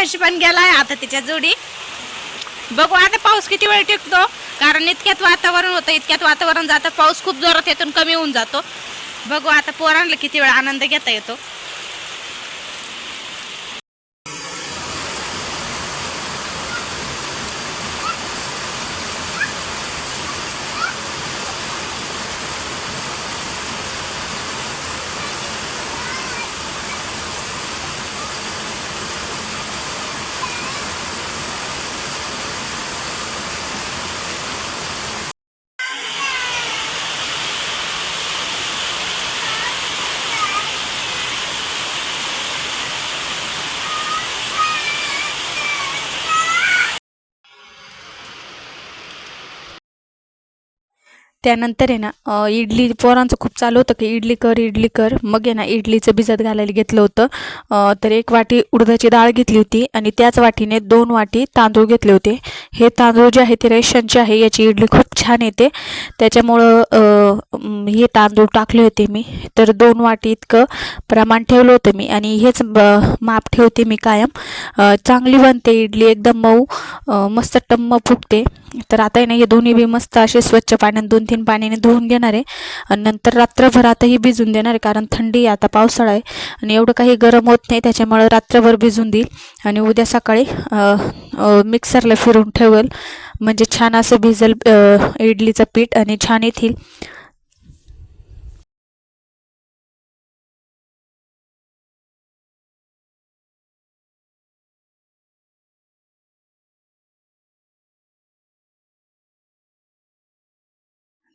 वंश पण गेलाय आता तिच्या जोडी. बघू आता पाऊस किती वेळ टिकतो, कारण इतक्यात वातावरण होतं, इतक्यात वातावरण जातं, पाऊस खूप जोरात येतो कमी होऊन जातो. बघू आता पोरांना किती वेळ आनंद घेता येतो. त्यानंतर आहे ना इडली पोरांचं खूप चालू होतं की इडली कर. मग आहे ना इडलीचं भिजत घालायला घेतलं होतं. तर 1 वाटी उडदाची डाळ घेतली होती आणि त्याच वाटीने 2 वाटी तांदूळ घेतले होते. हे तांदूळ जे आहे ते रेशनचे आहे, याची इडली खूप छान येते. त्याच्यामुळं हे तांदूळ टाकले होते मी. तर 2 वाटी इतकं प्रमाण ठेवलं होतं मी आणि हेच माप ठेवते मी कायम. चांगली बनते इडली, एकदम मऊ मस्त टम्म फुगते. तर आता आहे ना हे दोन्ही बी मस्त असे स्वच्छ पाण्याने 2-3 पाण्याने धुवून घेणार आहे आणि नंतर रात्रभर आताही भिजून देणार आहे, कारण थंडी आहे, आता पावसाळा आहे आणि एवढं काही गरम होत नाही, त्याच्यामुळे रात्रभर भिजून देईल आणि उद्या सकाळी मिक्सरला फिरून ठेवेल, म्हणजे छान असं भिजेल इडलीचं पीठ आणि छान येतील.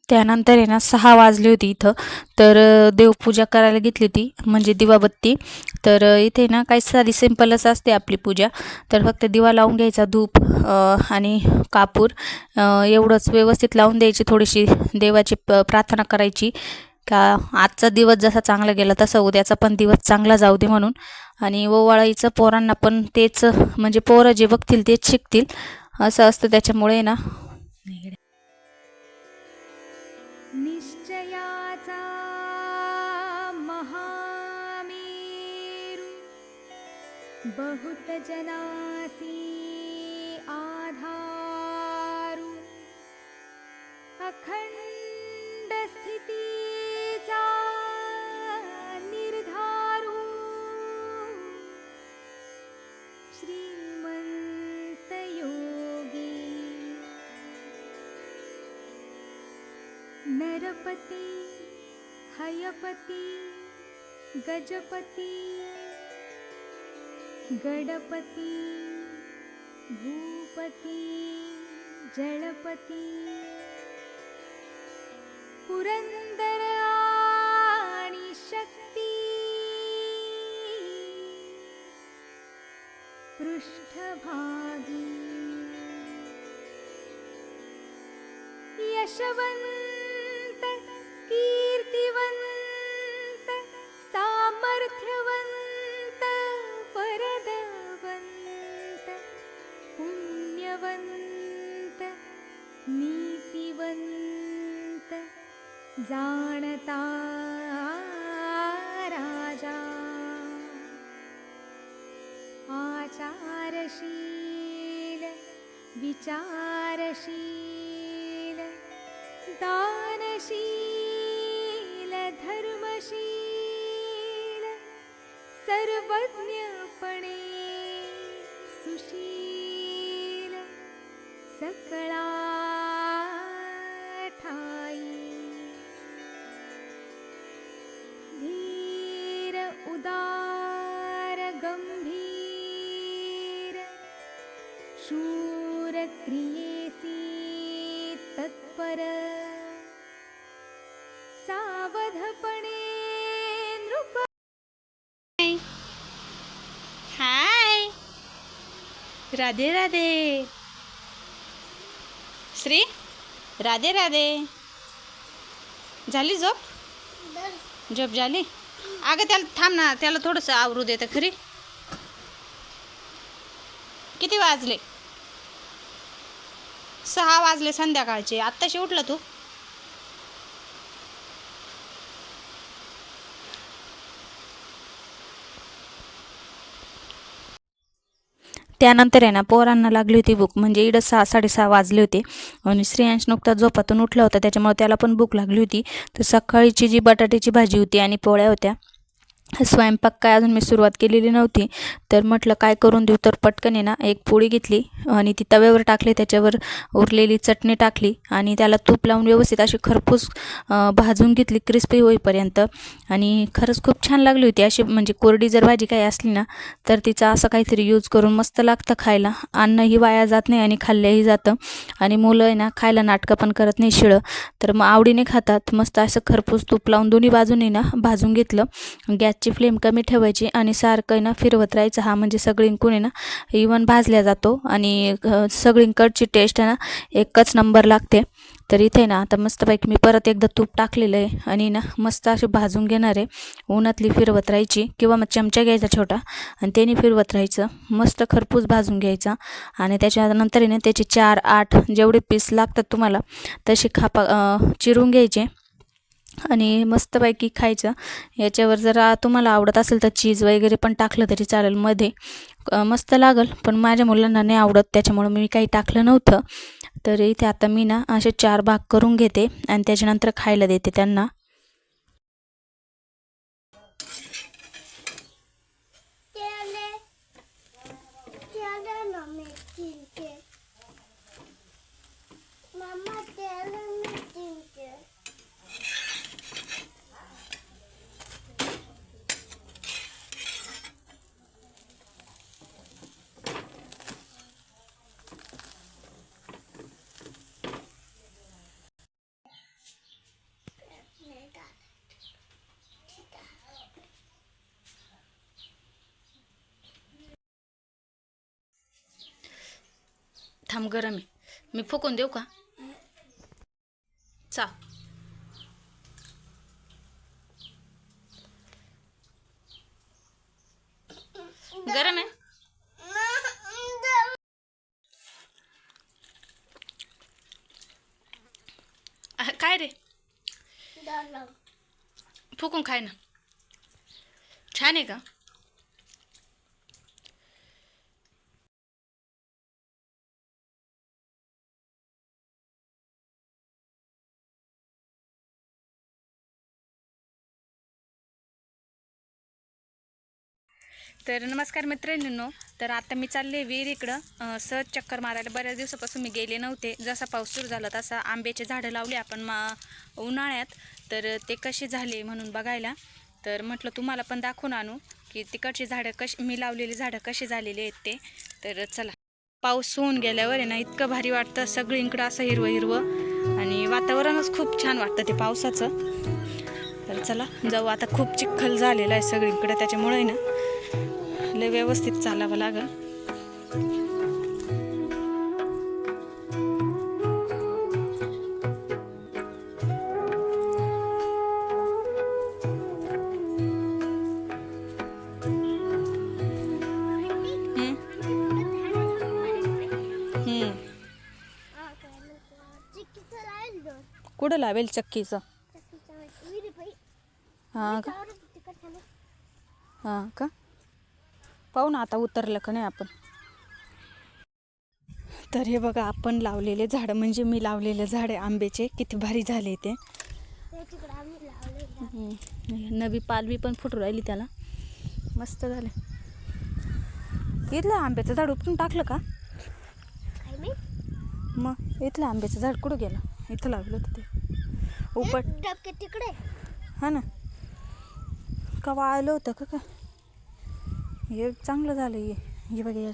त्यानंतर आहे ना 6 वाजली होती इथं. तर देवपूजा करायला घेतली होती, म्हणजे दिवाबत्ती. तर इथे ना काही साधी सिंपलच असते आपली पूजा. तर फक्त दिवा लावून घ्यायचा, धूप आणि कापूर एवढंच व्यवस्थित लावून द्यायची. थोडीशी देवाची प्रार्थना करायची का आजचा दिवस जसा चांगला गेला तसा उद्याचा पण दिवस चांगला जाऊ दे म्हणून. आणि ओवाळायचं पोरांना पण तेच, म्हणजे पोरं जे बघतील तेच शिकतील असं असतं. त्याच्यामुळे ना निश्चयाचा महामेरू बहुत जनासी आधारू अखंड स्थितीचा निर्धारू श्रीमंत योगी नरपति हयपति गजपति गणपति भूपति जलपति पुरंदर आणि शक्ती पृष्ठभागी यशवंत कीर्तिवंत सामर्थ्यवंत वरदवंत पुण्यवंत नीतिवंत जाणता राजा आचारशील विचारशील दानशील धर्मशील सर्वज्ञपणे सुशील सकळा ठाई धीर उदार गंभीर शूर क्रियेसी तत्पर सावधपणे नृप. हाय, राधे राधे श्री, राधे राधे. झाली झोप? झोप झाली? अगं त्याला थांब ना, त्याला थोडंसं आवरू देतं खरी. किती वाजले? 6 वाजले संध्याकाळचे. आत्ताशी उठला तू? त्यानंतर आहे ना पोरांना लागली होती भूक, म्हणजे इकडं 6-6:30 वाजले होते आणि श्रेयांश नुकताच झोपातून उठला होता, त्याच्यामुळे त्याला पण भूक लागली होती. तर सकाळीची जी बटाट्याची भाजी होती आणि पोळ्या होत्या. स्वयंपाक काय अजून मी सुरुवात केलेली नव्हती, तर म्हटलं काय करून देऊ, तर पटकन आहे ना एक पोळी घेतली आणि ती तव्यावर टाकली, त्याच्यावर उरलेली चटणी टाकली आणि त्याला तूप लावून व्यवस्थित अशी खरपूस भाजून घेतली क्रिस्पी होईपर्यंत. आणि खरंच खूप छान लागली होती. अशी म्हणजे कोरडी जर भाजी काही असली ना तर तिचा असं काहीतरी यूज करून मस्त लागतं खायला. अन्नही वाया जात नाही आणि खाल्लंही जातं आणि मुलं आहे ना खायला नाटकं पण करत नाही शिळं, तर मग आवडीने खातात. मस्त असं खरपूस तूप लावून दोन्ही बाजूने ना भाजून घेतलं. गॅसची फ्लेम कमी ठेवायची आणि सारखं आहे ना फिरवत राहायचं. हा म्हणजे सगळींकडून आहे ना इवन भाजल्या जातो आणि सगळींकडची टेस्ट आहे ना एकच नंबर लागते. तर इथे ना आता मस्तपैकी मी परत एकदा तूप टाकलेलं आहे आणि ना मस्त असे भाजून घेणार आहे. उन्हातली फिरवत राहायची किंवा मग चमचा घ्यायचा छोटा आणि त्याने फिरवत राहायचं. मस्त खरपूस भाजून घ्यायचा आणि त्याच्यानंतर आहे ना त्याचे 4-8 जेवढे पीस लागतात तुम्हाला तसे चिरून घ्यायचे आणि मस्तपैकी खायचं. याच्यावर जरा तुम्हाला आवडत असेल तर चीज वगैरे पण टाकलं तरी चालेल मध्ये, मस्त लागल. पण माझ्या मुलांना नाही आवडत, त्याच्यामुळं मी काही टाकलं नव्हतं. तर इथे आता मी ना असे 4 भाग करून घेते आणि त्याच्यानंतर खायला देते त्यांना. थांब गरम आहे, मी फुकून देऊ का? चा गरम आहे. काय रे, फुकून खाय ना. छान आहे का? तर नमस्कार मित्रांनो, तर आता मी चालले विहिरीकडं सहज चक्कर मारायला. बऱ्याच दिवसापासून मी गेले नव्हते. जसा पाऊस सुरू झाला तसा आंब्याचे झाडं लावले आपण उन्हाळ्यात, तर ते कसे झाले म्हणून बघायला. तर म्हटलं तुम्हाला पण दाखवून आणू की तिकडची झाडं मी लावलेली झाडं कशी झालेली आहेत ते. तर चला, पाऊस होऊन गेल्यावर आहे ना इतकं भारी वाटतं, सगळीकडं असं हिरवं हिरवं आणि वातावरणच खूप छान वाटतं ते पावसाचं. तर चला जाऊ. आता खूप चिखल झालेला आहे सगळीकडे, त्याच्यामुळे आहे ना लय व्यवस्थित चालावं लागल. कुठं लावेल चक्कीचं? हां का? हां का? पाहू ना आता उतरलं का नाही आपण. तर हे बघा आपण लावलेले झाडं, म्हणजे मी लावलेले झाडे आंब्याचे किती भारी झाले ते. नवी पालवी पण फुटू राहिली त्याला, मस्त झाले. इथलं आंब्याचं झाड उपटून टाकलं का? मग इथलं आंब्याचं झाड कुठं गेलं? इथं लावलं होतं ते उपट तिकडे. हा ना, का वाळलं होतं का? हे चांगलं झालं. हे बघा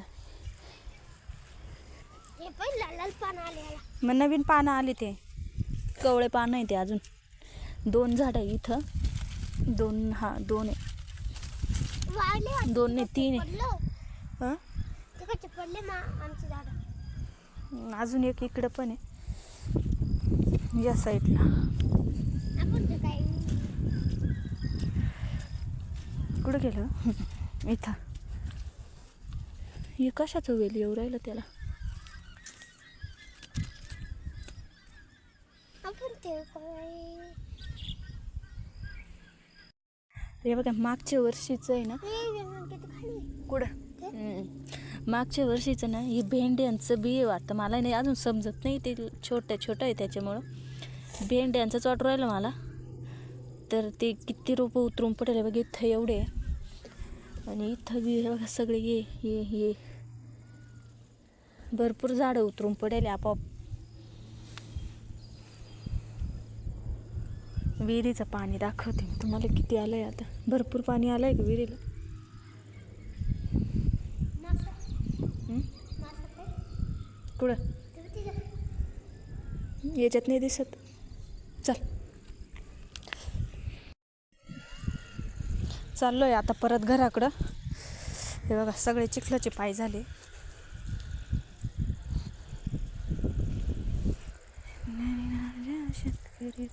मग नवीन पानं आले, ते कवळे पानं आहे ते. अजून 2 झाडं आहे इथं, 2 2 आहे, 2 नाही 3 आहे. अजून एक इकडं पण आहे या साईडला. कुठं गेलं? इथं. हे कशाचं वेल येऊ राहिलं त्याला? हे बघा मागच्या वर्षीचं आहे ना. कुठं? मागच्या वर्षीचं ना हे भेंड्यांचं बी वाटतं मला, नाही अजून समजत नाही, ते छोटं आहे त्याच्यामुळं भेंड्यांचंच वाटू राहिलं मला. तर ते किती रोपं उतरून पडले बघ इथं एवढे, आणि इथं बी बघा सगळे ये भरपूर झाडं उतरून पडेले आपोआप. विहिरीचं पाणी दाखवते मी तुम्हाला किती आलंय. आता भरपूर पाणी आलंय का विहिरीला? कुठं याच्यात नाही दिसत. चल चाललोय आता परत घराकडं. हे बघा सगळे चिखलाचे पाय झाले. शेतकरी